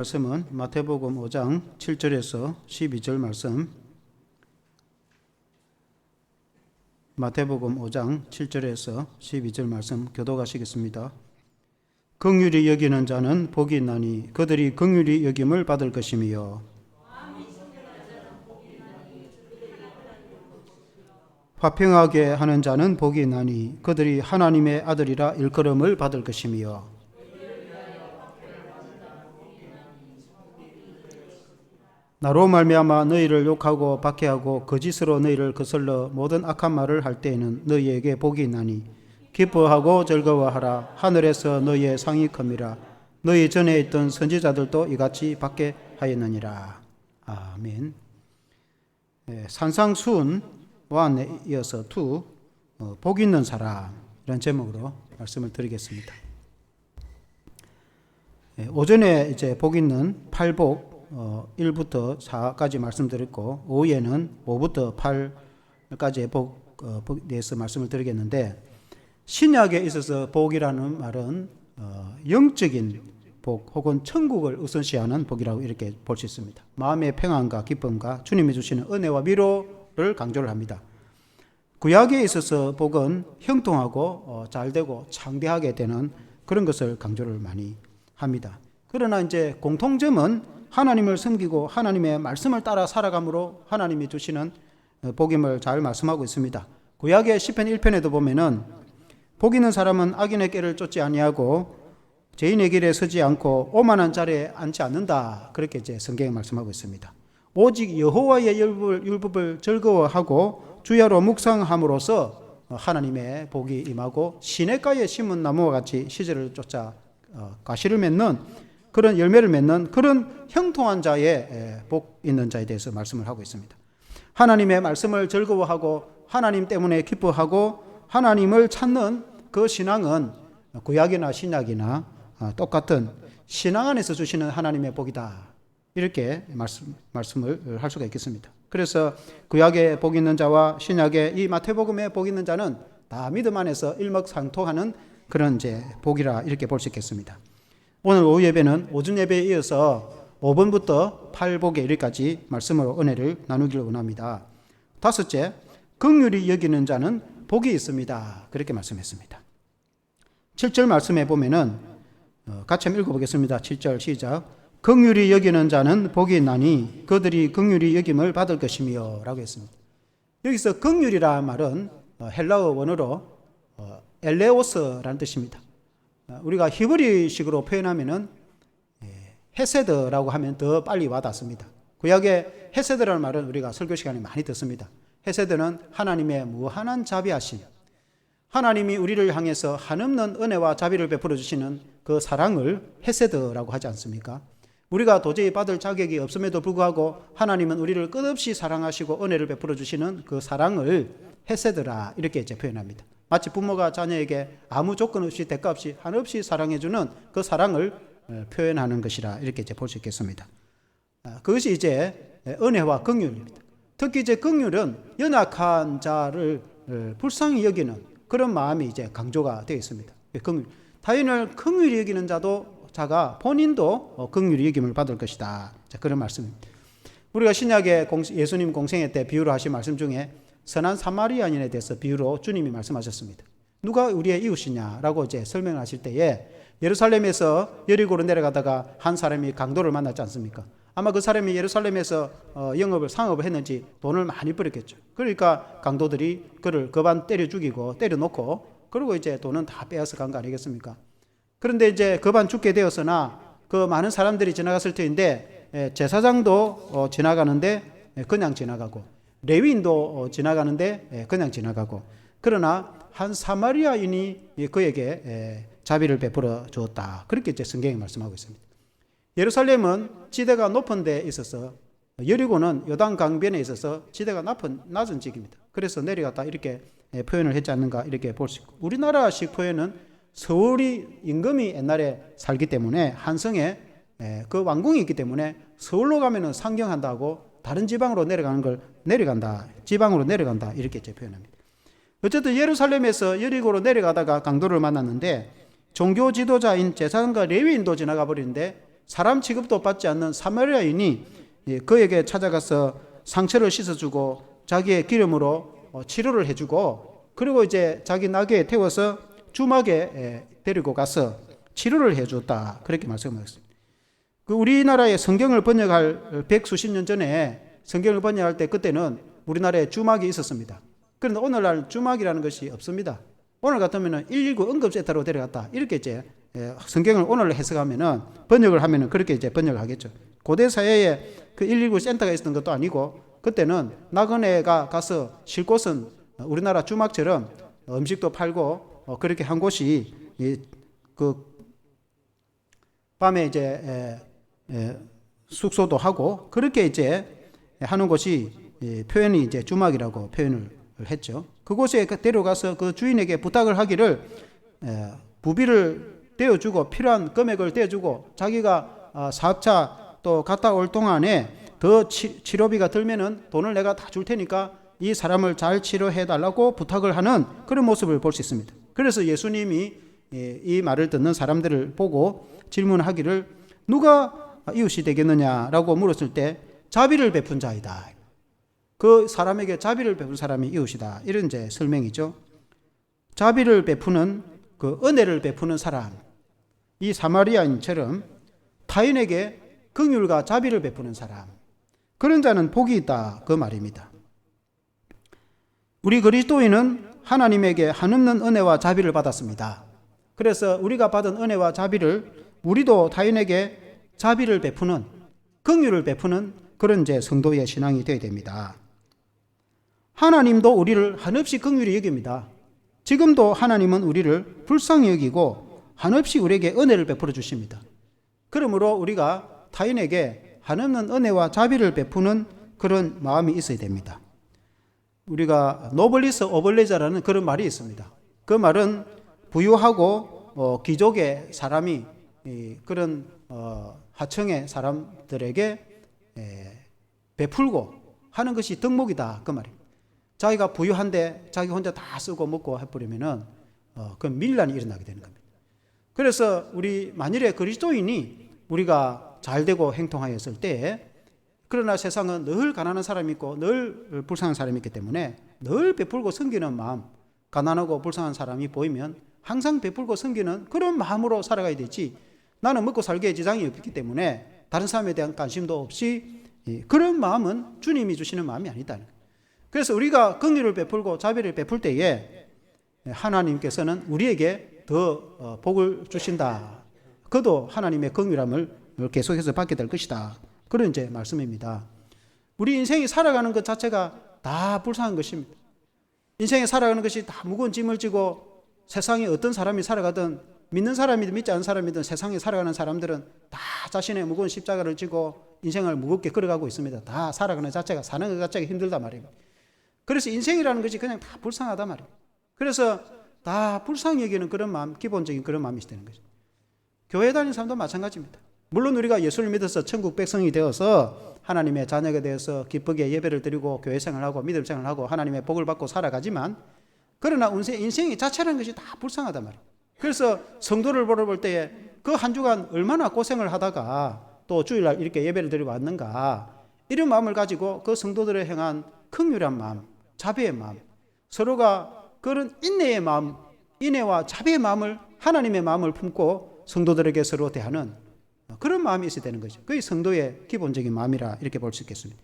말씀은 마태복음 5장 7절에서 12절 말씀, 마태복음 5장 7절에서 12절 말씀 교독하시겠습니다. 긍휼히 여기는 자는 복이 있나니 그들이 긍휼히 여김을 받을 것이며, 화평하게 하는 자는 복이 있나니 그들이 하나님의 아들이라 일컬음을 받을 것이며, 나로 말미암아 너희를 욕하고 박해하고 거짓으로 너희를 거슬러 모든 악한 말을 할 때에는 너희에게 복이 있나니 기뻐하고 즐거워하라. 하늘에서 너희의 상이 큽니다. 너희 전에 있던 선지자들도 이같이 받게 하였느니라. 아멘. 산상수훈 1에 이어서 2, 복 있는 사람, 이런 제목으로 말씀을 드리겠습니다. 오전에 이제 복 있는 8복 1부터 4까지 말씀드렸고, 오후에는 5부터 8까지의 복에 대해서 말씀을 드리겠는데, 신약에 있어서 복이라는 말은 영적인 복 혹은 천국을 우선시하는 복이라고 이렇게 볼 수 있습니다. 마음의 평안과 기쁨과 주님이 주시는 은혜와 위로를 강조를 합니다. 구약에 있어서 복은 형통하고 잘되고 창대하게 되는 그런 것을 강조를 많이 합니다. 그러나 이제 공통점은 하나님을 섬기고 하나님의 말씀을 따라 살아감으로 하나님이 주시는 복임을 잘 말씀하고 있습니다. 구약의 시편 1편에도 보면은 복 있는 사람은 악인의 꾀를 쫓지 아니하고 죄인의 길에 서지 않고 오만한 자리에 앉지 않는다. 그렇게 이제 성경에 말씀하고 있습니다. 오직 여호와의 율법을 즐거워하고 주야로 묵상함으로써 하나님의 복이 임하고 시냇가에 심은 나무와 같이 시절을 쫓아 가시를 맺는 그런 열매를 맺는 그런 형통한 자의 복 있는 자에 대해서 말씀을 하고 있습니다. 하나님의 말씀을 즐거워하고 하나님 때문에 기뻐하고 하나님을 찾는 그 신앙은 구약이나 신약이나 똑같은 신앙 안에서 주시는 하나님의 복이다. 이렇게 말씀을 할 수가 있겠습니다. 그래서 구약의 복 있는 자와 신약의 이 마태복음의 복 있는 자는 다 믿음 안에서 일맥상통하는 그런 이제 복이라 이렇게 볼 수 있겠습니다. 오늘 오후 예배는 오전 예배에 이어서 5번부터 8복에 이르기까지 말씀으로 은혜를 나누기를 원합니다. 다섯째, 긍휼히 여기는 자는 복이 있습니다. 그렇게 말씀했습니다. 7절 말씀에 보면은 같이 한번 읽어보겠습니다. 7절 시작. 긍휼히 여기는 자는 복이 있나니 그들이 긍휼히 여김을 받을 것이며 라고 했습니다. 여기서 긍휼이라는 말은 헬라어 원어로 엘레오스라는 뜻입니다. 우리가 히브리식으로 표현하면은 헤세드라고 하면 더 빨리 와닿습니다. 구약의 헤세드라는 말은 우리가 설교 시간에 많이 듣습니다. 헤세드는 하나님의 무한한 자비하심, 하나님이 우리를 향해서 한없는 은혜와 자비를 베풀어 주시는 그 사랑을 헤세드라고 하지 않습니까? 우리가 도저히 받을 자격이 없음에도 불구하고 하나님은 우리를 끝없이 사랑하시고 은혜를 베풀어 주시는 그 사랑을 헤세드라 이렇게 이제 표현합니다. 마치 부모가 자녀에게 아무 조건 없이 대가 없이 한없이 사랑해주는 그 사랑을 표현하는 것이라 이렇게 이제 볼 수 있겠습니다. 그것이 이제 은혜와 긍휼입니다. 특히 이제 긍휼은 연약한 자를 불쌍히 여기는 그런 마음이 이제 강조가 되어 있습니다. 긍휼. 타인을 긍휼히 여기는 자가 본인도 긍휼히 여김을 받을 것이다. 그런 말씀입니다. 우리가 신약의 예수님 공생애 때 비유로 하신 말씀 중에 선한 사마리아인에 대해서 비유로 주님이 말씀하셨습니다. 누가 우리의 이웃이냐라고 이제 설명하실 때에 예루살렘에서 여리고로 내려가다가 한 사람이 강도를 만났지 않습니까? 아마 그 사람이 예루살렘에서 상업을 했는지 돈을 많이 벌었겠죠. 그러니까 강도들이 그를 거반 때려 죽이고 때려 놓고 그리고 이제 돈은 다 빼앗아 간 거 아니겠습니까? 그런데 이제 거반 죽게 되었으나 그 많은 사람들이 지나갔을 터인데 제사장도 지나가는데 그냥 지나가고 레위인도 지나가는데 그냥 지나가고 그러나 한 사마리아인이 그에게 자비를 베풀어 주었다. 그렇게 이제 성경이 말씀하고 있습니다. 예루살렘은 지대가 높은 데에 있어서 여리고는 요단 강변에 있어서 지대가 낮은 지역입니다. 그래서 내려갔다 이렇게 표현을 했지 않는가 이렇게 볼 수 있고, 우리나라식 표현은 서울이 임금이 옛날에 살기 때문에 한성에 그 왕궁이 있기 때문에 서울로 가면은 상경한다고 다른 지방으로 내려가는 걸 지방으로 내려간다 이렇게 이제 표현합니다. 어쨌든 예루살렘에서 여리고로 내려가다가 강도를 만났는데 종교 지도자인 제사장과 레위인도 지나가 버리는데 사람 취급도 받지 않는 사마리아인이 그에게 찾아가서 상처를 씻어주고 자기의 기름으로 치료를 해주고, 그리고 이제 자기 나귀에 태워서 주막에 데리고 가서 치료를 해줬다, 그렇게 말씀하셨습니다. 그 우리나라의 성경을 번역할 백수십 년 전에 성경을 번역할 때 그때는 우리나라에 주막이 있었습니다. 그런데 오늘날 주막이라는 것이 없습니다. 오늘 같으면 119 응급센터로 데려갔다, 이렇게 이제 성경을 오늘 해석하면은, 번역을 하면은 그렇게 이제 번역을 하겠죠. 고대 사회에 그 119 센터가 있었던 것도 아니고, 그때는 나그네가 가서 쉴 곳은 우리나라 주막처럼 음식도 팔고 그렇게 한 곳이, 그 밤에 이제 숙소도 하고 그렇게 이제 하는 곳이 표현이 이제 주막이라고 표현을 했죠. 그곳에 데려가서 그 주인에게 부탁을 하기를 부비를 떼어주고 필요한 금액을 떼어주고, 자기가 사업차 또 갔다 올 동안에 더 치료비가 들면은 돈을 내가 다 줄 테니까 이 사람을 잘 치료해 달라고 부탁을 하는 그런 모습을 볼 수 있습니다. 그래서 예수님이 이 말을 듣는 사람들을 보고 질문하기를 누가 이웃이 되겠느냐라고 물었을 때 자비를 베푼 자이다. 그 사람에게 자비를 베푼 사람이 이웃이다, 이런 이제 설명이죠. 자비를 베푸는, 그 은혜를 베푸는 사람, 이 사마리아인처럼 타인에게 긍휼과 자비를 베푸는 사람, 그런 자는 복이 있다, 그 말입니다. 우리 그리스도인은 하나님에게 한없는 은혜와 자비를 받았습니다. 그래서 우리가 받은 은혜와 자비를 우리도 타인에게 자비를 베푸는, 긍휼을 베푸는 그런 이제 성도의 신앙이 되어야 됩니다. 하나님도 우리를 한없이 긍휼히 여깁니다. 지금도 하나님은 우리를 불쌍히 여기고 한없이 우리에게 은혜를 베풀어 주십니다. 그러므로 우리가 타인에게 한없는 은혜와 자비를 베푸는 그런 마음이 있어야 됩니다. 우리가 노블리스 오블레자라는 그런 말이 있습니다. 그 말은 부유하고 귀족의 사람이 그런 하층의 사람들에게 베풀고 하는 것이 덕목이다, 그 말입니다. 자기가 부유한데 자기 혼자 다 쓰고 먹고 해버리면은 그 밀란이 일어나게 되는 겁니다. 그래서 우리 만일에 그리스도인이 우리가 잘되고 행통하였을 때, 그러나 세상은 늘 가난한 사람이 있고 늘 불쌍한 사람이 있기 때문에 늘 베풀고 섬기는 마음, 가난하고 불쌍한 사람이 보이면 항상 베풀고 섬기는 그런 마음으로 살아가야 되지, 나는 먹고 살기에 지장이 없기 때문에 다른 사람에 대한 관심도 없이, 그런 마음은 주님이 주시는 마음이 아니다는 거예요. 그래서 우리가 긍휼을 베풀고 자비를 베풀 때에 하나님께서는 우리에게 더 복을 주신다. 그도 하나님의 긍휼함을 계속해서 받게 될 것이다, 그런 이제 말씀입니다. 우리 인생이 살아가는 것 자체가 다 불쌍한 것입니다. 인생에 살아가는 것이 다 무거운 짐을 지고, 세상에 어떤 사람이 살아가든, 믿는 사람이든 믿지 않는 사람이든 세상에 살아가는 사람들은 다 자신의 무거운 십자가를 지고 인생을 무겁게 걸어가고 있습니다. 다 살아가는 자체가, 사는 것 자체가 힘들단 말입니다. 그래서 인생이라는 것이 그냥 다 불쌍하단 말입니다. 그래서 다 불쌍히 여기는 그런 마음, 기본적인 그런 마음이 되는 거죠. 교회 다니는 사람도 마찬가지입니다. 물론 우리가 예수를 믿어서 천국 백성이 되어서 하나님의 자녀가 되어서 기쁘게 예배를 드리고 교회 생활하고 믿음 생활하고 하나님의 복을 받고 살아가지만, 그러나 인생이 자체라는 것이 다 불쌍하단 말이에요. 그래서 성도를 보러 볼 때에 그 한 주간 얼마나 고생을 하다가 또 주일날 이렇게 예배를 드리고 왔는가, 이런 마음을 가지고 그 성도들을 향한 긍휼한 마음, 자비의 마음, 서로가 그런 인내의 마음, 인애와 자비의 마음을, 하나님의 마음을 품고 성도들에게 서로 대하는 그런 마음이 있어야 되는 거죠. 그게 성도의 기본적인 마음이라 이렇게 볼 수 있겠습니다.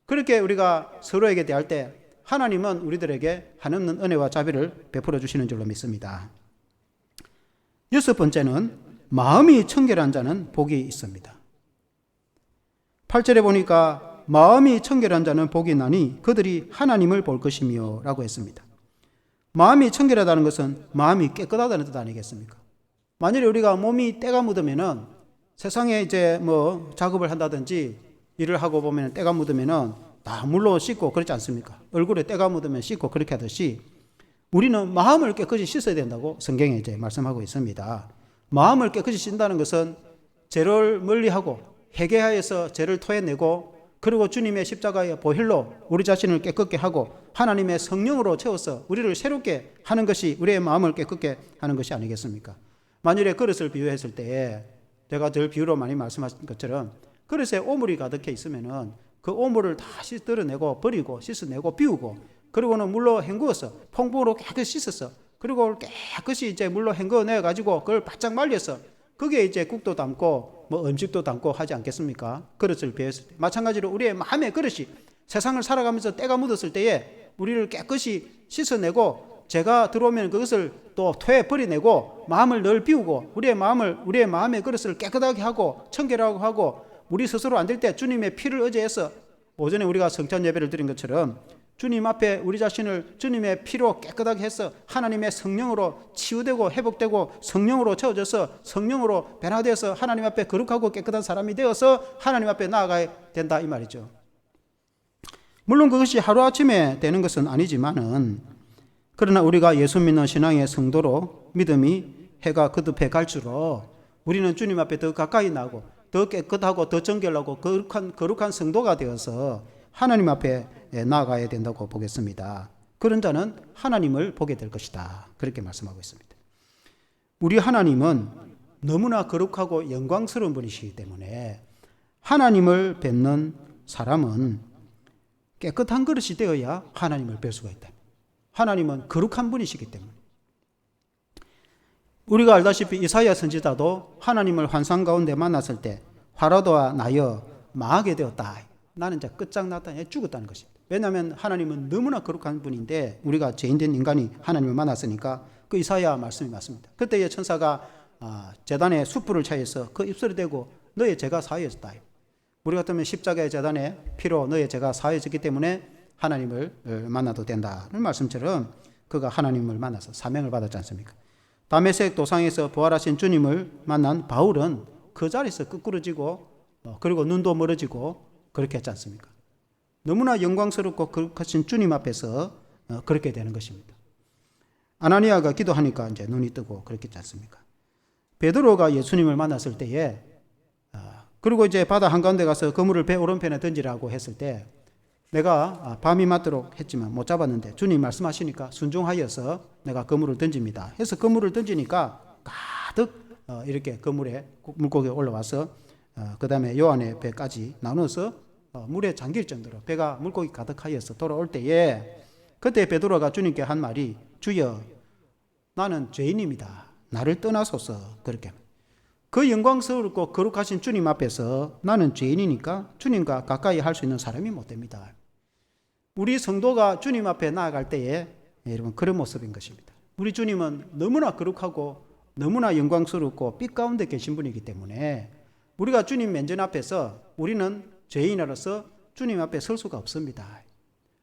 그렇게 우리가 서로에게 대할 때 하나님은 우리들에게 한없는 은혜와 자비를 베풀어 주시는 줄로 믿습니다. 여섯 번째는 마음이 청결한 자는 복이 있습니다. 8절에 보니까 마음이 청결한 자는 복이 나니 그들이 하나님을 볼 것이며 라고 했습니다. 마음이 청결하다는 것은 마음이 깨끗하다는 뜻 아니겠습니까? 만일에 우리가 몸이 때가 묻으면은, 세상에 이제 뭐 작업을 한다든지 일을 하고 보면 때가 묻으면은 다 물로 씻고 그렇지 않습니까? 얼굴에 때가 묻으면 씻고 그렇게 하듯이 우리는 마음을 깨끗이 씻어야 된다고 성경에 이제 말씀하고 있습니다. 마음을 깨끗이 씻는다는 것은 죄를 멀리하고 회개하여서 죄를 토해내고, 그리고 주님의 십자가의 보혈로 우리 자신을 깨끗게 하고 하나님의 성령으로 채워서 우리를 새롭게 하는 것이 우리의 마음을 깨끗게 하는 것이 아니겠습니까? 만일에 그릇을 비유했을 때에 제가 늘 비유로 많이 말씀하신 것처럼 그릇에 오물이 가득해 있으면은 그 오물을 다시 뜯어내고 버리고 씻어내고 비우고 그리고는 물로 헹구어서 퐁퐁으로 깨끗이 씻었어. 그리고 깨끗이 이제 물로 헹궈내 가지고 그걸 바짝 말려서 그게 이제 국도 담고 뭐 음식도 담고 하지 않겠습니까? 그릇을 비웠을 때 마찬가지로 우리의 마음의 그릇이 세상을 살아가면서 때가 묻었을 때에 우리를 깨끗이 씻어내고 제가 들어오면 그것을 또 토에 버려내고 마음을 늘 비우고 우리의 마음의 그릇을 깨끗하게 하고 청결하게 하고 우리 스스로 안 될 때 주님의 피를 의지해서 오전에 우리가 성찬 예배를 드린 것처럼 주님 앞에 우리 자신을 주님의 피로 깨끗하게 해서 하나님의 성령으로 치유되고 회복되고 성령으로 채워져서 성령으로 변화되어서 하나님 앞에 거룩하고 깨끗한 사람이 되어서 하나님 앞에 나아가야 된다 이 말이죠. 물론 그것이 하루아침에 되는 것은 아니지만은 그러나 우리가 예수 믿는 신앙의 성도로 믿음이 해가 거듭해 갈수록 우리는 주님 앞에 더 가까이 나고 더 깨끗하고 더 정결하고 거룩한 성도가 되어서 하나님 앞에 나아가야 된다고 보겠습니다. 그런 자는 하나님을 보게 될 것이다. 그렇게 말씀하고 있습니다. 우리 하나님은 너무나 거룩하고 영광스러운 분이시기 때문에 하나님을 뵙는 사람은 깨끗한 그릇이 되어야 하나님을 뵐 수가 있다. 하나님은 거룩한 분이시기 때문에. 우리가 알다시피 이사야 선지자도 하나님을 환상 가운데 만났을 때 화로도와 나여 망하게 되었다. 나는 이제 끝장났다. 죽었다는 것입니다. 왜냐하면 하나님은 너무나 거룩한 분인데 우리가 죄인된 인간이 하나님을 만났으니까 그 이사야 말씀이 맞습니다. 그때의 천사가 제단에 숯불을 차여서 그 입술에 대고 너의 죄가 사해졌다. 우리 같으면 십자가의 제단에 피로 너의 죄가 사해졌기 때문에 하나님을 만나도 된다는 말씀처럼 그가 하나님을 만나서 사명을 받았지 않습니까? 다메섹 도상에서 부활하신 주님을 만난 바울은 그 자리에서 끄꾸러지고 그리고 눈도 멀어지고 그렇게 했지 않습니까? 너무나 영광스럽고 거룩하신 주님 앞에서 그렇게 되는 것입니다. 아나니아가 기도하니까 이제 눈이 뜨고 그렇겠지 않습니까? 베드로가 예수님을 만났을 때에 그리고 이제 바다 한가운데 가서 그물을 배 오른편에 던지라고 했을 때 내가 밤이 맞도록 했지만 못 잡았는데 주님 말씀하시니까 순종하여서 내가 그물을 던집니다. 해서 그물을 던지니까 가득 이렇게 그물에 물고기가 올라와서 그 다음에 요한의 배까지 나눠서 물에 잠길 정도로 배가 물고기 가득하여서 돌아올 때에 그때 베드로가 주님께 한 말이 주여 나는 죄인입니다. 나를 떠나소서. 그렇게 그 영광스럽고 거룩하신 주님 앞에서 나는 죄인이니까 주님과 가까이 할 수 있는 사람이 못 됩니다. 우리 성도가 주님 앞에 나아갈 때에 여러분 그런 모습인 것입니다. 우리 주님은 너무나 거룩하고 너무나 영광스럽고 빛 가운데 계신 분이기 때문에 우리가 주님 면전 앞에서 우리는 죄인으로서 주님 앞에 설 수가 없습니다.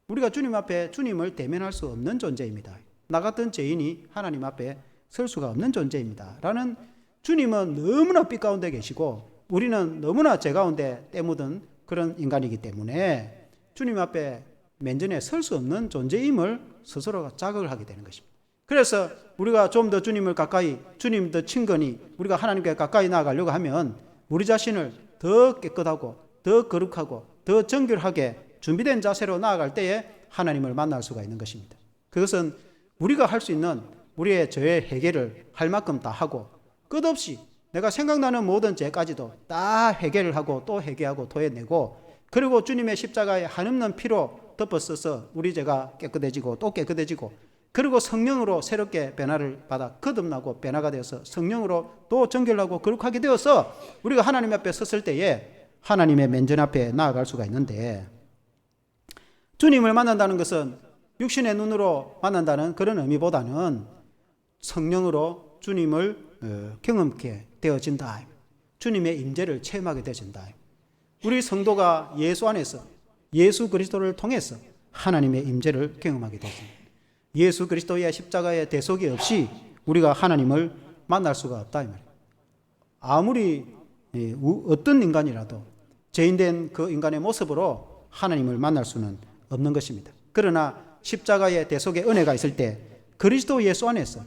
우리가 주님 앞에 주님을 대면할 수 없는 존재입니다. 나 같은 죄인이 하나님 앞에 설 수가 없는 존재입니다. 라는 주님은 너무나 빛 가운데 계시고 우리는 너무나 죄 가운데 때묻은 그런 인간이기 때문에 주님 앞에 면전에 설 수 없는 존재임을 스스로가 자각을 하게 되는 것입니다. 그래서 우리가 좀 더 주님을 가까이, 주님 더 친근히 우리가 하나님께 가까이 나아가려고 하면 우리 자신을 더 깨끗하고 더 거룩하고 더 정결하게 준비된 자세로 나아갈 때에 하나님을 만날 수가 있는 것입니다. 그것은 우리가 할 수 있는 우리의 죄의 해결을 할 만큼 다 하고 끝없이 내가 생각나는 모든 죄까지도 다 해결을 하고 또 해결하고 토해내고 그리고 주님의 십자가의 한없는 피로 덮어써서 우리 죄가 깨끗해지고 또 깨끗해지고 그리고 성령으로 새롭게 변화를 받아 거듭나고 변화가 되어서 성령으로 또 정결하고 거룩하게 되어서 우리가 하나님 앞에 섰을 때에 하나님의 면전 앞에 나아갈 수가 있는데 주님을 만난다는 것은 육신의 눈으로 만난다는 그런 의미보다는 성령으로 주님을 경험케 되어진다. 주님의 임재를 체험하게 되어진다. 우리 성도가 예수 안에서 예수 그리스도를 통해서 하나님의 임재를 경험하게 되십니다. 예수 그리스도의 십자가의 대속이 없이 우리가 하나님을 만날 수가 없다 이 말이에요. 아무리 어떤 인간이라도 죄인된 그 인간의 모습으로 하나님을 만날 수는 없는 것입니다. 그러나 십자가의 대속의 은혜가 있을 때 그리스도 예수 안에서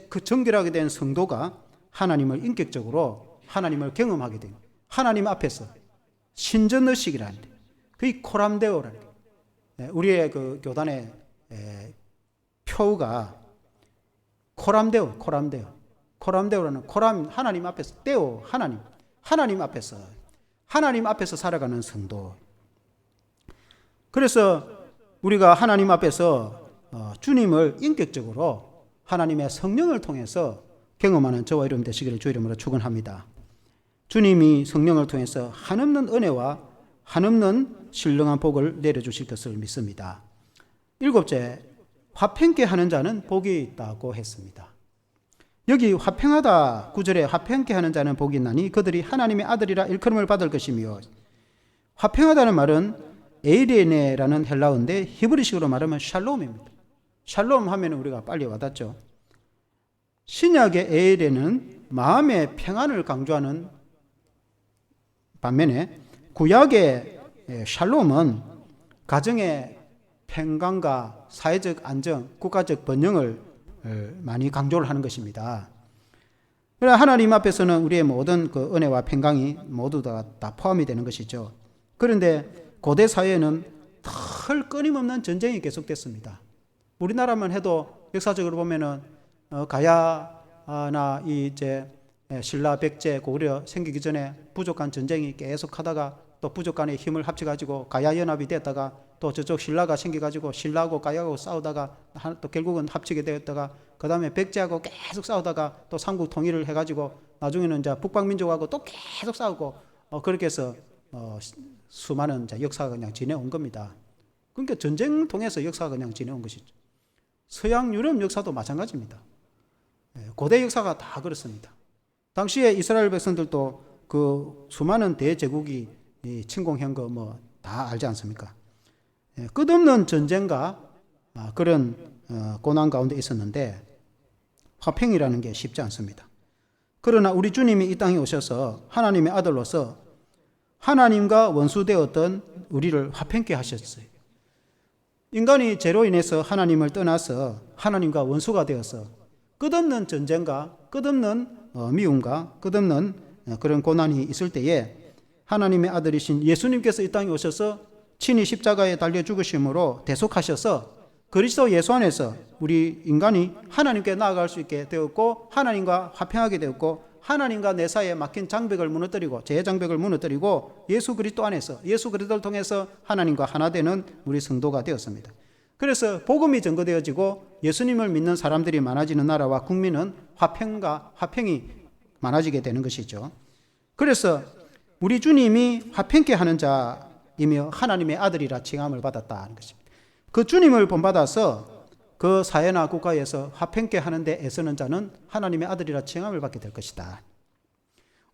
그 정결하게 된 성도가 하나님을 인격적으로 하나님을 경험하게 됩니다. 하나님 앞에서 신전의식이라는 데 그게 코람데오라는 게 우리의 그 교단의 표가 코람데오 코람데오라는 코람 하나님 앞에서 데오 하나님 앞에서 살아가는 성도. 그래서 우리가 하나님 앞에서 주님을 인격적으로 하나님의 성령을 통해서 경험하는 저와 여러분 되시기를 주 이름으로 축원합니다. 주님이 성령을 통해서 한없는 은혜와 한없는 신령한 복을 내려주실 것을 믿습니다. 7째, 화평케 하는 자는 복이 있다고 했습니다. 여기 화평하다 9절에 화평케 하는 자는 복이 있나니 그들이 하나님의 아들이라 일컬음을 받을 것이며, 화평하다는 말은 에이레네라는 헬라어인데 히브리식으로 말하면 샬롬입니다. 샬롬 하면 우리가 빨리 와닿죠. 신약의 에이레는 마음의 평안을 강조하는 반면에 구약의 샬롬은 가정의 평강과 사회적 안정, 국가적 번영을 많이 강조를 하는 것입니다. 그러나 하나님 앞에서는 우리의 모든 그 은혜와 평강이 모두 다 포함이 되는 것이죠. 그런데 고대 사회에는 늘 끊임없는 전쟁이 계속됐습니다. 우리나라만 해도 역사적으로 보면은 가야나 이제 신라 백제 고구려 생기기 전에 부족 간 전쟁이 계속하다가 또 부족 간의 힘을 합쳐가지고 가야 연합이 됐다가 또 저쪽 신라가 생겨가지고 신라하고 가야하고 싸우다가 또 결국은 합치게 되었다가 그 다음에 백제하고 계속 싸우다가 또 삼국 통일을 해가지고 나중에는 이제 북방민족하고 또 계속 싸우고 그렇게 해서 수많은 역사가 그냥 지내온 겁니다. 그러니까 전쟁 통해서 역사가 그냥 지내온 것이죠. 서양 유럽 역사도 마찬가지입니다. 고대 역사가 다 그렇습니다. 당시에 이스라엘 백성들도 그 수많은 대제국이 침공한 거 뭐 다 알지 않습니까? 끝없는 전쟁과 그런 고난 가운데 있었는데 화평이라는 게 쉽지 않습니다. 그러나 우리 주님이 이 땅에 오셔서 하나님의 아들로서 하나님과 원수되었던 우리를 화평케 하셨어요. 인간이 죄로 인해서 하나님을 떠나서 하나님과 원수가 되어서 끝없는 전쟁과 끝없는 미움과 끝없는 그런 고난이 있을 때에 하나님의 아들이신 예수님께서 이 땅에 오셔서 친히 십자가에 달려 죽으심으로 대속하셔서 그리스도 예수 안에서 우리 인간이 하나님께 나아갈 수 있게 되었고 하나님과 화평하게 되었고 하나님과 내 사이에 막힌 장벽을 무너뜨리고 죄의 장벽을 무너뜨리고 예수 그리스도 안에서 예수 그리스도를 통해서 하나님과 하나 되는 우리 성도가 되었습니다. 그래서 복음이 전거되어지고 예수님을 믿는 사람들이 많아지는 나라와 국민은 화평이 많아지게 되는 것이죠. 그래서 우리 주님이 화평케 하는 자이며 하나님의 아들이라 칭함을 받았다는 것입니다. 그 주님을 본받아서 그 사회나 국가에서 화평케 하는 데 애쓰는 자는 하나님의 아들이라 칭함을 받게 될 것이다.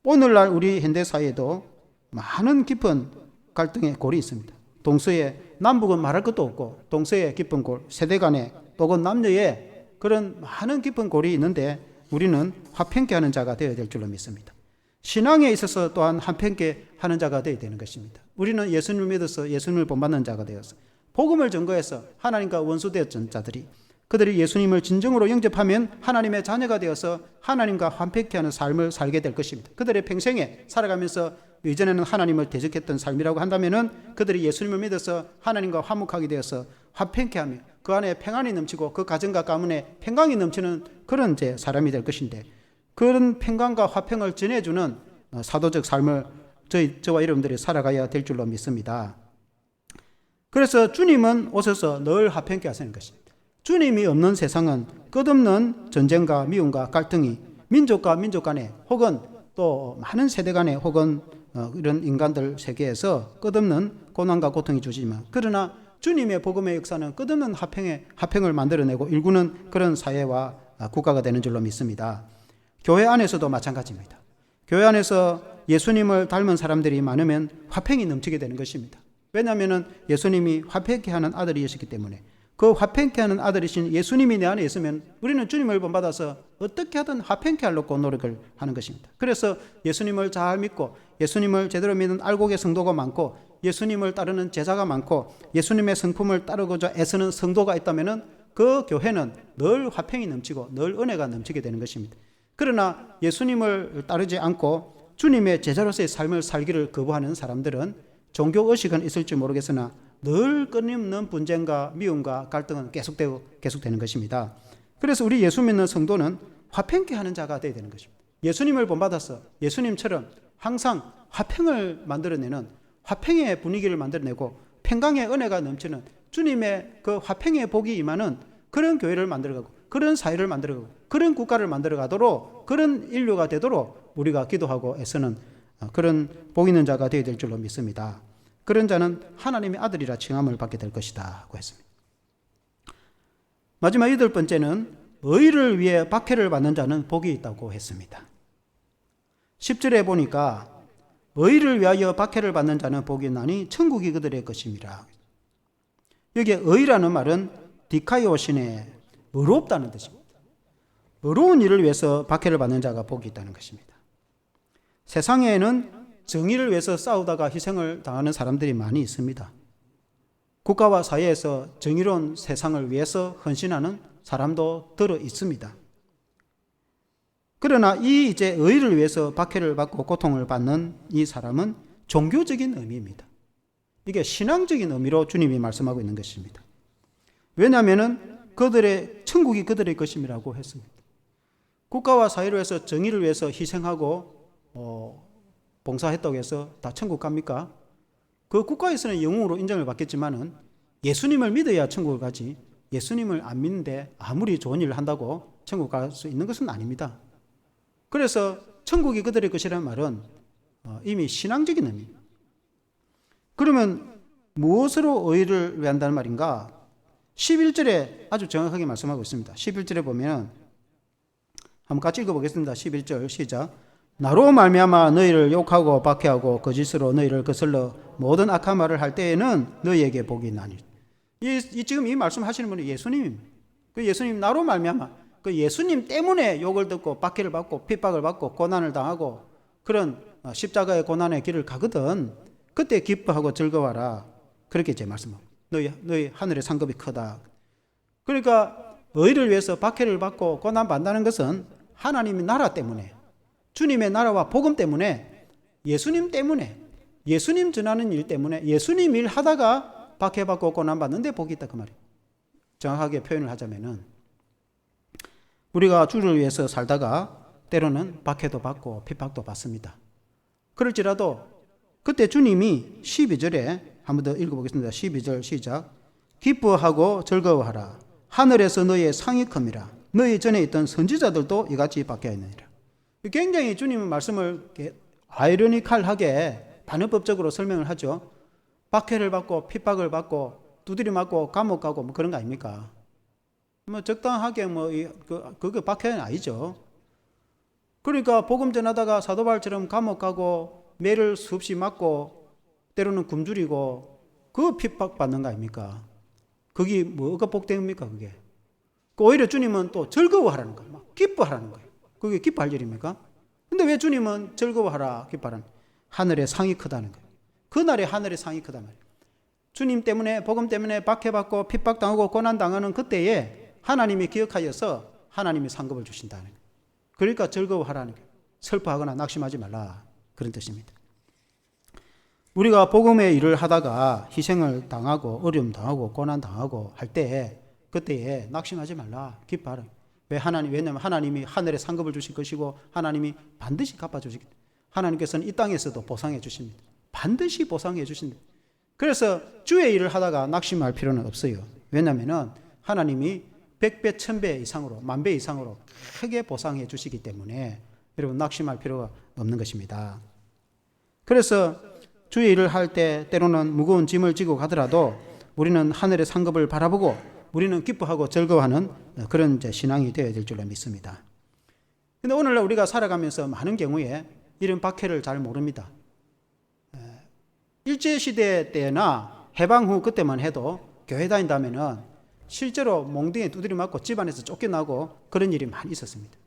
오늘날 우리 현대사회에도 많은 깊은 갈등의 골이 있습니다. 동서에 남북은 말할 것도 없고 동서의 깊은 골, 세대 간의 또는 남녀의 그런 많은 깊은 골이 있는데 우리는 화평케 하는 자가 되어야 될 줄로 믿습니다. 신앙에 있어서 또한 화평케 하는 자가 되어야 되는 것입니다. 우리는 예수님을 믿어서 예수님을 본받는 자가 되어서 복음을 전거해서 하나님과 원수되었던 자들이 그들이 예수님을 진정으로 영접하면 하나님의 자녀가 되어서 하나님과 화평케 하는 삶을 살게 될 것입니다. 그들의 평생에 살아가면서 이전에는 하나님을 대적했던 삶이라고 한다면은 그들이 예수님을 믿어서 하나님과 화목하게 되어서 화평케 하며 그 안에 평안이 넘치고 그 가정과 가문에 평강이 넘치는 그런 사람이 될 것인데 그런 평강과 화평을 전해주는 사도적 삶을 저와 여러분들이 살아가야 될 줄로 믿습니다. 그래서 주님은 오셔서 늘 화평케 하시는 것입니다. 주님이 없는 세상은 끝없는 전쟁과 미움과 갈등이 민족과 민족 간에 혹은 또 많은 세대 간에 혹은 이런 인간들 세계에서 끝없는 고난과 고통이 주지만 그러나 주님의 복음의 역사는 끝없는 화평을 만들어내고 일구는 그런 사회와 국가가 되는 줄로 믿습니다. 교회 안에서도 마찬가지입니다. 교회 안에서 예수님을 닮은 사람들이 많으면 화평이 넘치게 되는 것입니다. 왜냐하면 예수님이 화평케 하는 아들이셨기 때문에 그 화평케 하는 아들이신 예수님이 내 안에 있으면 우리는 주님을 본받아서 어떻게 하든 화평케 하려고 노력을 하는 것입니다. 그래서 예수님을 잘 믿고 예수님을 제대로 믿는 알곡의 성도가 많고 예수님을 따르는 제자가 많고 예수님의 성품을 따르고자 애쓰는 성도가 있다면 그 교회는 늘 화평이 넘치고 늘 은혜가 넘치게 되는 것입니다. 그러나 예수님을 따르지 않고 주님의 제자로서의 삶을 살기를 거부하는 사람들은 종교의식은 있을지 모르겠으나 늘 끊임없는 분쟁과 미움과 갈등은 계속되는 것입니다. 그래서 우리 예수 믿는 성도는 화평케 하는 자가 되어야 되는 것입니다. 예수님을 본받아서 예수님처럼 항상 화평을 만들어내는, 화평의 분위기를 만들어내고 평강의 은혜가 넘치는 주님의 그 화평의 복이 임하는 그런 교회를 만들어가고, 그런 사회를 만들어가고, 그런 국가를 만들어가도록, 그런 인류가 되도록 우리가 기도하고 애쓰는 그런 복 있는 자가 되어야 될 줄로 믿습니다. 그런 자는 하나님의 아들이라 칭함을 받게 될 것이다 하고 했습니다. 마지막 8번째는 의를 위해 박해를 받는 자는 복이 있다고 했습니다. 10절에 보니까 의를 위하여 박해를 받는 자는 복이 있나니 천국이 그들의 것임이라. 여기에 의라는 말은 디카이오시네, 의롭다는 뜻입니다. 의로운 일을 위해서 박해를 받는 자가 복이 있다는 것입니다. 세상에는 정의를 위해서 싸우다가 희생을 당하는 사람들이 많이 있습니다. 국가와 사회에서 정의로운 세상을 위해서 헌신하는 사람도 들어 있습니다. 그러나 이 이제 의를 위해서 박해를 받고 고통을 받는 이 사람은 종교적인 의미입니다. 이게 신앙적인 의미로 주님이 말씀하고 있는 것입니다. 왜냐하면 그들의 천국이 그들의 것임이라고 했습니다. 국가와 사회를 위해서 정의를 위해서 희생하고 봉사했다고 해서 다 천국 갑니까? 그 국가에서는 영웅으로 인정을 받겠지만은 예수님을 믿어야 천국을 가지, 예수님을 안 믿는데 아무리 좋은 일을 한다고 천국 갈 수 있는 것은 아닙니다. 그래서 천국이 그들의 것이라는 말은 이미 신앙적인 의미입니다. 그러면 무엇으로 의를 위한다는 말인가? 11절에 아주 정확하게 말씀하고 있습니다. 11절에 보면 한번 같이 읽어보겠습니다. 11절 시작. 나로 말미암아 너희를 욕하고 박해하고 거짓으로 너희를 거슬러 모든 악한 말을 할 때에는 너희에게 복이 있나니. 지금 이 말씀하시는 분이 예수님입니다. 그 예수님 나로 말미암아, 그 예수님 때문에 욕을 듣고 박해를 받고 핍박을 받고 고난을 당하고 그런 십자가의 고난의 길을 가거든. 그때 기뻐하고 즐거워하라. 그렇게 제 말씀하고 너희 하늘의 상급이 크다. 그러니까 의를 위해서 박해를 받고 고난 받는다는 것은 하나님의 나라 때문에, 주님의 나라와 복음 때문에, 예수님 때문에, 예수님 전하는 일 때문에, 예수님 일 하다가 박해받고 고난받는데 복이 있다 그 말이에요. 정확하게 표현을 하자면은 우리가 주를 위해서 살다가 때로는 박해도 받고 핍박도 받습니다. 그럴지라도 그때 주님이 12절에 한번 더 읽어보겠습니다. 12절 시작. 기뻐하고 즐거워하라. 하늘에서 너희의 상이 큼이라. 너희 전에 있던 선지자들도 이같이 박해하였느니라. 굉장히 주님은 말씀을 아이러니컬하게 반어법적으로 설명을 하죠. 박해를 받고 핍박을 받고 두드려 맞고 감옥 가고 뭐 그런 거 아닙니까? 뭐 적당하게 그게 박해는 아니죠. 그러니까 복음 전하다가 사도 바울처럼 감옥 가고 매를 수없이 맞고 때로는 굶주리고 그 핍박 받는 거 아닙니까? 그게 뭐가 복됩니까 그게? 오히려 주님은 또 즐거워하라는 거예요. 기뻐하라는 거예요. 그게 기뻐할 일입니까? 근데 왜 주님은 즐거워하라 기뻐하라는 거예요? 하늘의 상이 크다는 거예요. 그날의 하늘의 상이 크단 말이에요. 주님 때문에 복음 때문에 박해받고 핍박당하고 고난당하는 그때에 하나님이 기억하여서 하나님이 상급을 주신다는 거예요. 그러니까 즐거워하라는 거예요. 슬퍼하거나 낙심하지 말라 그런 뜻입니다. 우리가 복음의 일을 하다가 희생을 당하고 어려움 당하고 고난 당하고 할 때 그때에 낙심하지 말라 기뻐하라. 왜냐하면 하나님이 하늘에 상급을 주실 것이고 하나님이 반드시 갚아주시기 때문에 하나님께서는 이 땅에서도 보상해 주십니다. 반드시 보상해 주십니다. 그래서 주의 일을 하다가 낙심할 필요는 없어요. 왜냐하면 하나님이 100배, 1000배 이상으로, 10,000배 이상으로 크게 보상해 주시기 때문에 여러분 낙심할 필요가 없는 것입니다. 그래서 주의 일을 할 때 때로는 무거운 짐을 지고 가더라도 우리는 하늘의 상급을 바라보고 우리는 기뻐하고 즐거워하는 그런 이제 신앙이 되어야 될 줄로 믿습니다. 그런데 오늘날 우리가 살아가면서 많은 경우에 이런 박해를 잘 모릅니다. 일제시대 때나 해방 후 그때만 해도 교회 다닌다면은 실제로 몽둥이에 두드려 맞고 집안에서 쫓겨나고 그런 일이 많이 있었습니다.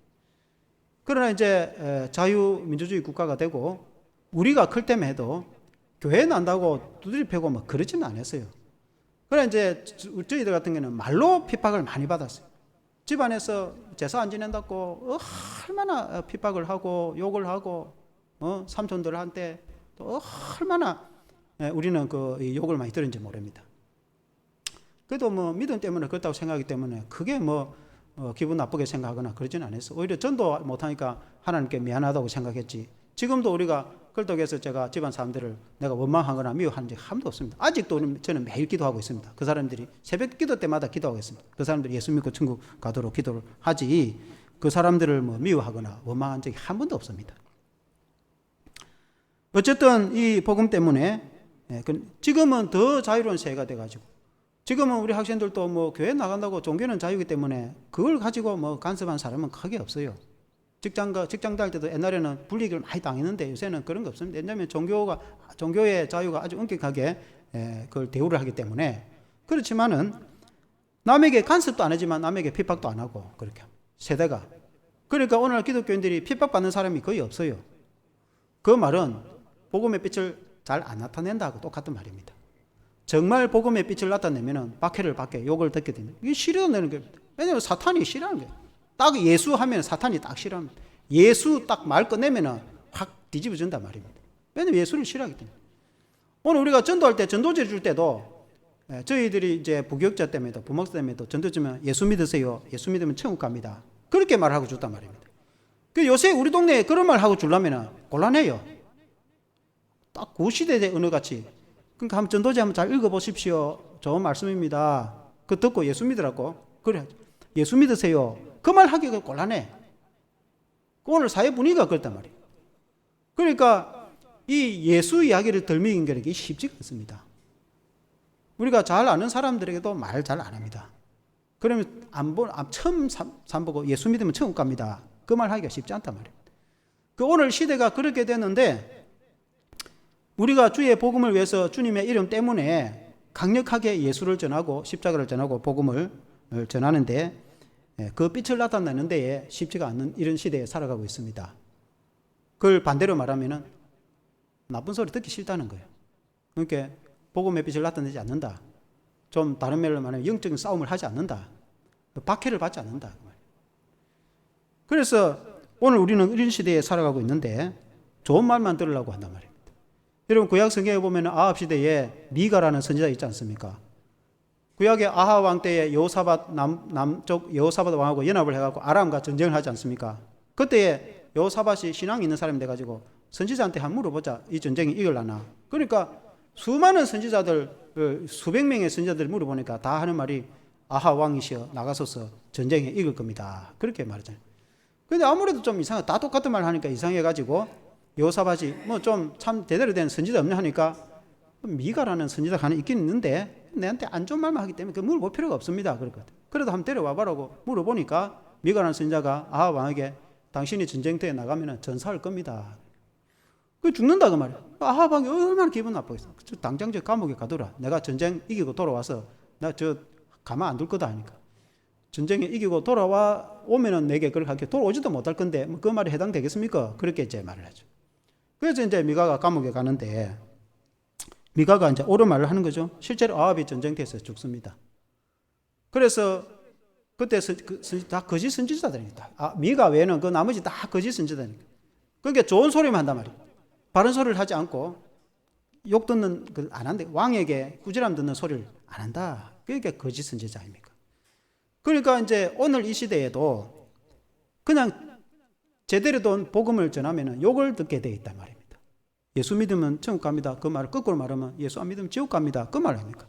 그러나 이제 자유민주주의 국가가 되고 우리가 클 때만 해도 교회 난다고 두드려 패고 뭐 그러지는 않았어요. 그러나 이제 저희들 같은 경우는 말로 핍박을 많이 받았어요. 집안에서 제사 안 지낸다고 얼마나 핍박을 하고 욕을 하고 삼촌들한테 또 얼마나 우리는 그 욕을 많이 들은지 모릅니다. 그래도 뭐 믿음 때문에 그렇다고 생각하기 때문에 그게 뭐 기분 나쁘게 생각하거나 그러진 않았어. 오히려 전도 못하니까 하나님께 미안하다고 생각했지. 지금도 우리가 걸떡에서 제가 집안 사람들을 내가 원망하거나 미워한 적이 한 번도 없습니다. 아직도 저는 매일 기도하고 있습니다. 그 사람들이 새벽 기도 때마다 기도하고 있습니다. 그 사람들이 예수 믿고 천국 가도록 기도를 하지, 그 사람들을 뭐 미워하거나 원망한 적이 한 번도 없습니다. 어쨌든 이 복음 때문에 지금은 더 자유로운 세계가 돼가지고, 지금은 우리 학생들도 뭐 교회 나간다고 종교는 자유이기 때문에 그걸 가지고 뭐 간섭한 사람은 크게 없어요. 직장 다닐 때도 옛날에는 불이익을 많이 당했는데 요새는 그런 거 없습니다. 왜냐하면 종교의 자유가 아주 엄격하게 그걸 대우를 하기 때문에. 그렇지만은 남에게 간섭도 안 하지만 남에게 핍박도 안 하고, 그렇게 세대가. 그러니까 오늘 기독교인들이 핍박받는 사람이 거의 없어요. 그 말은 복음의 빛을 잘 안 나타낸다고 똑같은 말입니다. 정말 복음의 빛을 나타내면은 박해를 받게, 욕을 듣게 됩니다. 이게 싫어하는 거예요. 왜냐하면 사탄이 싫어하는 거예요. 딱 예수 하면 사탄이 딱 싫어합니다. 예수 딱 말 꺼내면은 확 뒤집어진단 말입니다. 왜냐하면 예수를 싫어하기 때문에. 오늘 우리가 전도할 때, 전도제 줄 때도 저희들이 이제 부교육자 때문에도, 부목사 때문에도 전도 주면 예수 믿으세요. 예수 믿으면 천국 갑니다. 그렇게 말하고 줬단 말입니다. 그 요새 우리 동네에 그런 말 하고 주려면 곤란해요. 딱 그 시대의 언어같이. 그러니까 한번 전도제 한번 잘 읽어보십시오. 좋은 말씀입니다. 그 듣고 예수 믿으라고. 그래, 예수 믿으세요. 그 말 하기가 곤란해. 오늘 사회 분위기가 그렇단 말이에요. 그러니까 이 예수 이야기를 덜 미긴게 쉽지가 않습니다. 우리가 잘 아는 사람들에게도 말 잘 안 합니다. 그러면 처음 보고 예수 믿으면 천국 갑니다. 그 말 하기가 쉽지 않단 말이에요. 그 오늘 시대가 그렇게 됐는데, 우리가 주의 복음을 위해서 주님의 이름 때문에 강력하게 예수를 전하고 십자가를 전하고 복음을 전하는데, 그 빛을 나타내는 데에 쉽지가 않는 이런 시대에 살아가고 있습니다. 그걸 반대로 말하면은 나쁜 소리 듣기 싫다는 거예요. 그러니까 복음의 빛을 나타내지 않는다. 좀 다른 말로 말하면 영적인 싸움을 하지 않는다. 박해를 받지 않는다. 그래서 오늘 우리는 이런 시대에 살아가고 있는데 좋은 말만 들으려고 한단 말입니다. 여러분, 구약 성경에 보면 아합 시대에 미가라는 선지자 있지 않습니까? 구약의 아합 왕 때에 여호사밧 남쪽 여호사밧 왕하고 연합을 해갖고 아람과 전쟁을 하지 않습니까? 그때에 여호사밧이 신앙이 있는 사람이 돼가지고 선지자한테 한번 물어보자. 이 전쟁이 이길라나? 그러니까 수많은 선지자들, 수백 명의 선지자들 물어보니까 다 하는 말이 아합 왕이시여 나가소서 전쟁에 이길 겁니다. 그렇게 말하잖아요. 근데 아무래도 좀 이상해. 다 똑같은 말 하니까 이상해가지고 여호사밧이 뭐 좀 참 제대로 된 선지자 없냐 하니까 미가라는 선지자가 하나 있긴 있는데 내한테 안 좋은 말만 하기 때문에 그 물어볼 필요가 없습니다. 그랬거든. 그래도 한번 데려와봐라고 물어보니까 미가라는 선지자가 아합 왕에게 당신이 전쟁터에 나가면 전사할 겁니다. 그 죽는다 그 말이야. 아합 왕이 얼마나 기분 나쁘겠어. 당장 저 감옥에 가둬라. 내가 전쟁 이기고 돌아와서 나 저 가만 안 둘 거다 하니까. 전쟁에 이기고 오면은 내게 그걸 할게. 돌아오지도 못할 건데 그 말이 해당되겠습니까? 그렇게 이제 말을 하죠. 그래서 이제 미가가 감옥에 가는데 미가가 이제 옳은 말을 하는 거죠. 실제로 아합이 전쟁터에서 죽습니다. 그래서 그때 다 거짓 선지자들입니다. 미가 외에는 그 나머지 다 거짓 선지자들입니다. 그러니까 좋은 소리만 한단 말이에요. 바른 소리를 하지 않고 욕 듣는 걸 안 한다. 왕에게 꾸지람 듣는 소리를 안 한다. 그게 거짓 선지자 아닙니까? 그러니까 이제 오늘 이 시대에도 그냥 제대로 된 복음을 전하면 욕을 듣게 돼 있단 말입니다. 예수 믿으면 천국 갑니다. 그 말을 거꾸로 말하면 예수 안 믿으면 지옥 갑니다. 그 말 아닙니까?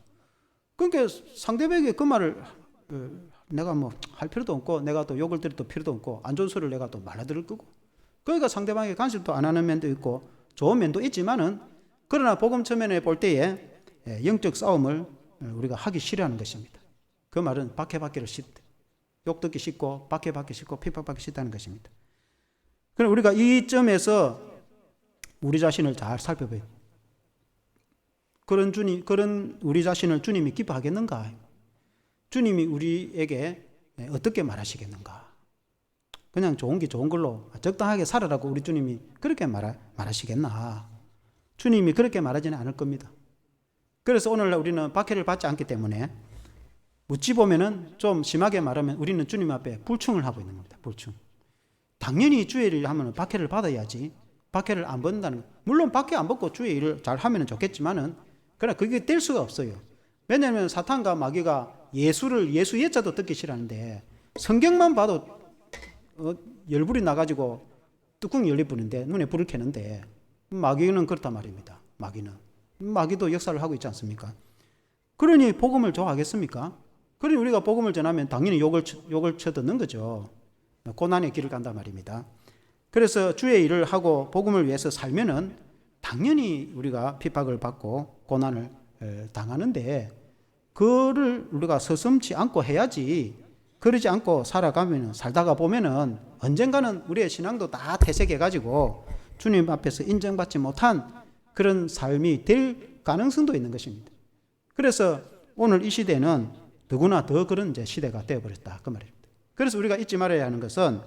그러니까 상대방에게 그 말을 내가 뭐 할 필요도 없고 내가 또 욕을 들을 필요도 없고 안 좋은 소리를 내가 또 말아들을 거고, 그러니까 상대방에게 간섭도 안 하는 면도 있고 좋은 면도 있지만은, 그러나 복음 처면에 볼 때에 영적 싸움을 우리가 하기 싫어하는 것입니다. 그 말은 박해받기를 싫대. 욕 듣기 싫고 박해받기 싫고 핍박받기 싫다는 것입니다. 그럼 우리가 이 점에서 우리 자신을 잘 살펴봐야 돼요. 그런 우리 자신을 주님이 기뻐하겠는가? 주님이 우리에게 어떻게 말하시겠는가? 그냥 좋은 게 좋은 걸로 적당하게 살아라고 우리 주님이 그렇게 말하시겠나? 주님이 그렇게 말하지는 않을 겁니다. 그래서 오늘날 우리는 박해를 받지 않기 때문에 어찌 보면은 좀 심하게 말하면 우리는 주님 앞에 불충을 하고 있는 겁니다. 불충. 당연히 주의 일을 하면 박해를 받아야지. 박해를 안 받는다는 거. 물론 박해 안 받고 주의 일을 잘 하면 좋겠지만은, 그러나 그게 될 수가 없어요. 왜냐하면 사탄과 마귀가 예수 예자도 듣기 싫어하는데 성경만 봐도 열불이 나가지고 뚜껑이 열릴 뿐인데, 눈에 불을 켜는데, 마귀는 그렇단 말입니다. 마귀도 역사를 하고 있지 않습니까? 그러니 복음을 좋아하겠습니까? 그러니 우리가 복음을 전하면 당연히 욕을 쳐듣는 거죠. 고난의 길을 간단 말입니다. 그래서 주의 일을 하고 복음을 위해서 살면은 당연히 우리가 핍박을 받고 고난을 당하는데, 그를 우리가 서슴지 않고 해야지. 그러지 않고 살다가 보면은 언젠가는 우리의 신앙도 다 퇴색해가지고 주님 앞에서 인정받지 못한 그런 삶이 될 가능성도 있는 것입니다. 그래서 오늘 이 시대는 더구나 더 그런 이제 시대가 되어버렸다, 그 말입니다. 그래서 우리가 잊지 말아야 하는 것은,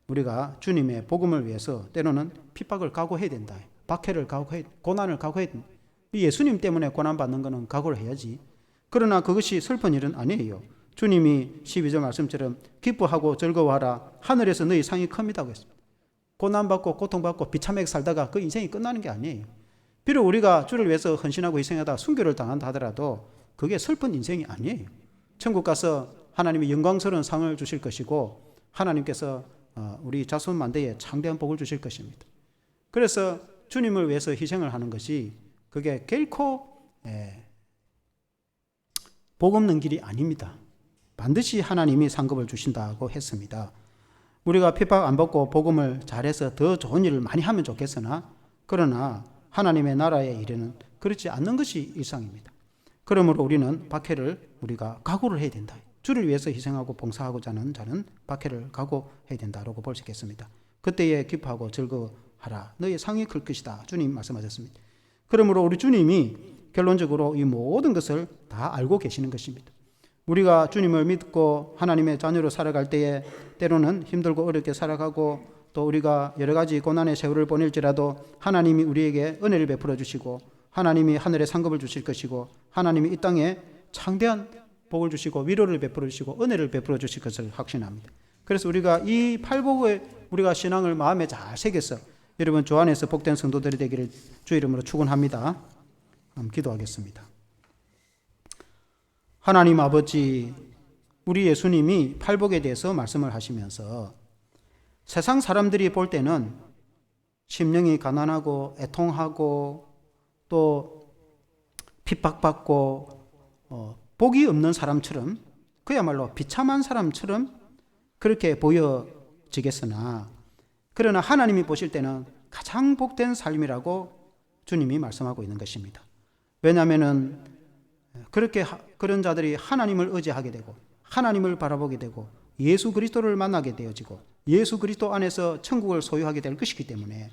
우리가 주님의 복음을 위해서 때로는 핍박을 각오해야 된다. 박해를 각오해야, 고난을 각오해야 된다. 예수님 때문에 고난받는 것은 각오를 해야지. 그러나 그것이 슬픈 일은 아니에요. 주님이 12절 말씀처럼 기뻐하고 즐거워하라, 하늘에서 너희 상이 큽니다고 했습니다. 고난받고 고통받고 비참하게 살다가 그 인생이 끝나는 게 아니에요. 비록 우리가 주를 위해서 헌신하고 희생하다 순교를 당한다 하더라도 그게 슬픈 인생이 아니에요. 천국 가서 하나님이 영광스러운 상을 주실 것이고, 하나님께서 우리 자손 만대에 창대한 복을 주실 것입니다. 그래서 주님을 위해서 희생을 하는 것이 그게 결코 복 없는 길이 아닙니다. 반드시 하나님이 상급을 주신다고 했습니다. 우리가 핍박 안 받고 복음을 잘해서 더 좋은 일을 많이 하면 좋겠으나, 그러나 하나님의 나라의 일에는 그렇지 않는 것이 일상입니다. 그러므로 우리는 박해를 우리가 각오를 해야 된다. 주를 위해서 희생하고 봉사하고자 하는 자는 박해를 각오해야 된다라고 볼 수 있겠습니다. 그때에 기뻐하고 즐거워하라, 너의 상이 클 것이다, 주님 말씀하셨습니다. 그러므로 우리 주님이 결론적으로 이 모든 것을 다 알고 계시는 것입니다. 우리가 주님을 믿고 하나님의 자녀로 살아갈 때에 때로는 힘들고 어렵게 살아가고, 또 우리가 여러 가지 고난의 세월을 보낼지라도 하나님이 우리에게 은혜를 베풀어 주시고, 하나님이 하늘에 상급을 주실 것이고, 하나님이 이 땅에 창대한 복을 주시고 위로를 베풀어 주시고 은혜를 베풀어 주실 것을 확신합니다. 그래서 우리가 이 팔복의 우리가 신앙을 마음에 잘 새겨서 여러분 주 안에서 복된 성도들이 되기를 주 이름으로 축원합니다. 기도하겠습니다. 하나님 아버지, 우리 예수님이 팔복에 대해서 말씀을 하시면서 세상 사람들이 볼 때는 심령이 가난하고 애통하고 또 핍박받고 복이 없는 사람처럼, 그야말로 비참한 사람처럼 그렇게 보여지겠으나, 그러나 하나님이 보실 때는 가장 복된 삶이라고 주님이 말씀하고 있는 것입니다. 왜냐하면 그런 자들이 하나님을 의지하게 되고 하나님을 바라보게 되고 예수 그리스도를 만나게 되어지고 예수 그리스도 안에서 천국을 소유하게 될 것이기 때문에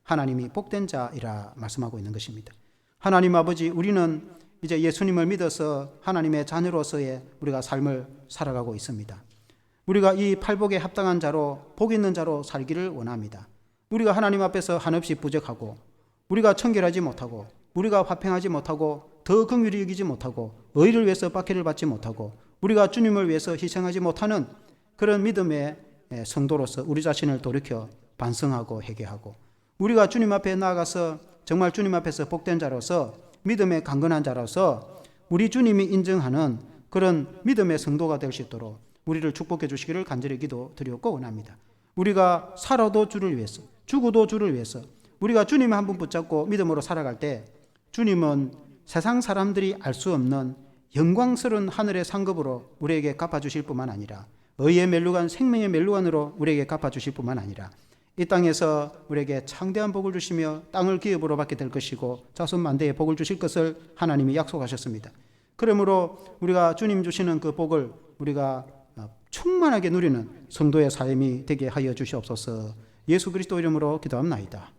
하나님이 복된 자이라 말씀하고 있는 것입니다. 하나님 아버지, 우리는 이제 예수님을 믿어서 하나님의 자녀로서의 우리가 삶을 살아가고 있습니다. 우리가 이 팔복에 합당한 자로, 복 있는 자로 살기를 원합니다. 우리가 하나님 앞에서 한없이 부족하고, 우리가 청결하지 못하고, 우리가 화평하지 못하고, 더 긍휼히 여기지 못하고, 의를 위해서 박해를 받지 못하고, 우리가 주님을 위해서 희생하지 못하는 그런 믿음의 성도로서 우리 자신을 돌이켜 반성하고 회개하고, 우리가 주님 앞에 나아가서 정말 주님 앞에서 복된 자로서 믿음의 강건한 자로서 우리 주님이 인정하는 그런 믿음의 성도가 될 수 있도록 우리를 축복해 주시기를 간절히 기도드리고 원합니다. 우리가 살아도 주를 위해서, 죽어도 주를 위해서, 우리가 주님을 한 분 붙잡고 믿음으로 살아갈 때 주님은 세상 사람들이 알 수 없는 영광스러운 하늘의 상급으로 우리에게 갚아주실 뿐만 아니라, 의의 멜루간, 생명의 멜루간으로 우리에게 갚아주실 뿐만 아니라 이 땅에서 우리에게 창대한 복을 주시며 땅을 기업으로 받게 될 것이고 자손 만대의 복을 주실 것을 하나님이 약속하셨습니다. 그러므로 우리가 주님 주시는 그 복을 우리가 충만하게 누리는 성도의 삶이 되게 하여 주시옵소서. 예수 그리스도 이름으로 기도합나이다.